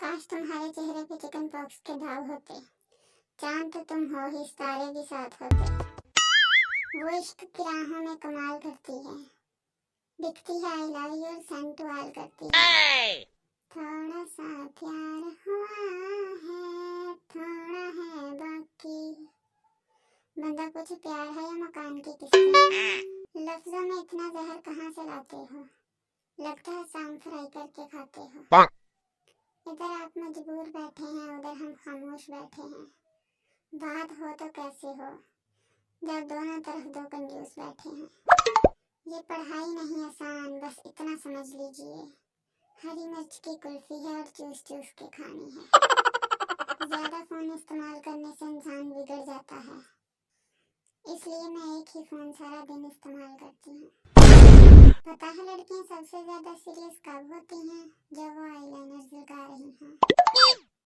काश तुम्हारे चेहरे पे चिकन पॉक्स के दाग होते। चांद तो तुम हो ही, तारे भी साथ होते। वो इश्क की राहों में कमाल करती है, दिखती है I love you send to all करती है। थोड़ा सा प्यार हुआ है, थोड़ा है बाकी। बंदा पूछे प्यार है या मकान की किस्तें। लफ्जों में इतना जहर कहाँ से लाते हो, लगता है शाम फ्राई करके खाते हो। इधर आप मजबूर बैठे हैं, उधर हम खामोश बैठे हैं। बात हो तो कैसे हो जब दोनों तरफ दो कंजूस बैठे हैं। ये पढ़ाई नहीं आसान, बस इतना समझ लीजिए, हरी मिर्च की कुल्फी है और चूस चूस के खानी है। ज्यादा फोन इस्तेमाल करने से इंसान बिगड़ जाता है, इसलिए मैं एक ही फोन सारा दिन इस्तेमाल करती हूँ। पता है लड़कियां सबसे ज्यादा सीरियस कब होती हैं? जब वो आईलाइनर